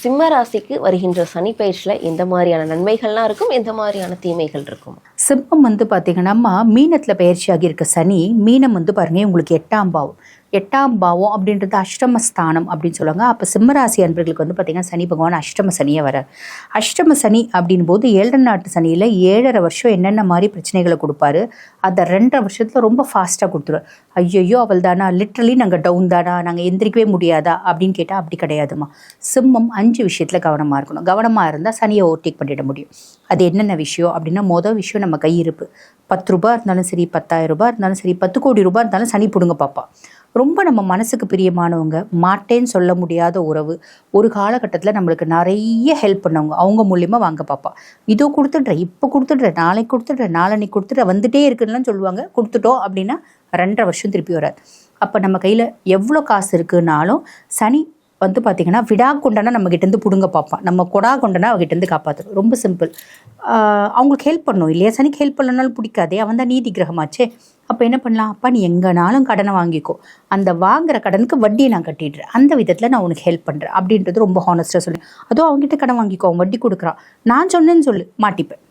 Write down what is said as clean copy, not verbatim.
சிம்ம ராசிக்கு வருகின்ற சனி பயிற்சியில் எந்த மாதிரியான நன்மைகள்லாம் இருக்கும், எந்த மாதிரியான தீமைகள் இருக்கும்? சிம்மம் பார்த்தீங்கன்னா மீனத்தில் பயிற்சியாகி இருக்க சனி, மீனம் பாருங்க உங்களுக்கு 8ஆம் பாவம். 8ஆம் பாவம் அப்படின்றது அஷ்டமஸ்தானம் அப்படின்னு சொல்லுவாங்க. அப்போ சிம்மராசி அன்பர்களுக்கு பார்த்தீங்கன்னா சனி பகவான் அஷ்டம சனியை வர அஷ்டம சனி அப்படின் போது 7 நாட்டு சனியில் 7.5 வருஷம் என்னென்ன மாதிரி பிரச்சனைகளை கொடுப்பாரு, அதை 2.5 வருஷத்தில் ரொம்ப ஃபாஸ்ட்டாக கொடுத்துருவார். ஐயோ அவள் தானா, லிட்ரலி நாங்கள் டவுன் தானா, நாங்கள் எந்திரிக்கவே முடியாதா அப்படின்னு கேட்டால் அப்படி கிடையாதுமா. சிம்மம் 5 விஷயத்தில் கவனமாக இருக்கணும். கவனமாக இருந்தால் சனியை ஓவர்டேக் பண்ணிட முடியும். அது என்னென்ன விஷயம் அப்படின்னா, மொதல் விஷயம் நம்ம கையிருப்பு. 10 ரூபாய் இருந்தாலும் சரி, 10,000 ரூபாய் இருந்தாலும் சரி, 10 கோடி ரூபாய் இருந்தாலும் சனி பிடுங்க பார்ப்பா. ரொம்ப நம்ம மனசுக்கு பிரியமானவங்க, மாட்டேன்னு சொல்ல முடியாத உறவு, ஒரு காலகட்டத்தில் நம்மளுக்கு நிறைய ஹெல்ப் பண்ணவங்க, அவங்க மூலியமாக வாங்க பார்ப்பா. இதோ கொடுத்துட்றேன், இப்போ கொடுத்துட்றேன், நாளைக்கு கொடுத்துட்றேன், நாளைக்கு கொடுத்துட்றேன், வந்துட்டே இருக்குன்னுலாம் சொல்லுவாங்க. கொடுத்துட்டோம் அப்படின்னா 2.5 வருஷம் திருப்பி வராது. அப்போ நம்ம கையில் எவ்வளோ காசு இருக்குன்னாலும் சனி பார்த்திங்கன்னா விடா கொண்டனா நம்மகிட்டேருந்து பிடுங்க பார்ப்பான். நம்ம கொடா கொண்டனா அவகிட்டேருந்து காப்பாற்றுறோம். ரொம்ப சிம்பிள். அவங்களுக்கு ஹெல்ப் பண்ணணும் இல்லையா? சனிக்கு ஹெல்ப் பண்ணனாலும் பிடிக்காதே, அவன் தான் நீதி கிரகமாச்சே. அப்போ என்ன பண்ணலாம்? அப்பா நீ எங்கேனாலும் கடனை வாங்கிக்கோ, அந்த வாங்குற கடனுக்கு வட்டியை நான் கட்டிடுறேன், அந்த விதத்தில் நான் உனக்கு ஹெல்ப் பண்ணுறேன் அப்படின்றது ரொம்ப ஹானஸ்ட்டாக சொல்லுவேன். அதுவும் அவங்ககிட்ட கடன் வாங்கிக்கோ, அவன் வட்டி கொடுக்குறான், நான் சொன்னேன்னு சொல்லு, மாட்டிப்பேன்.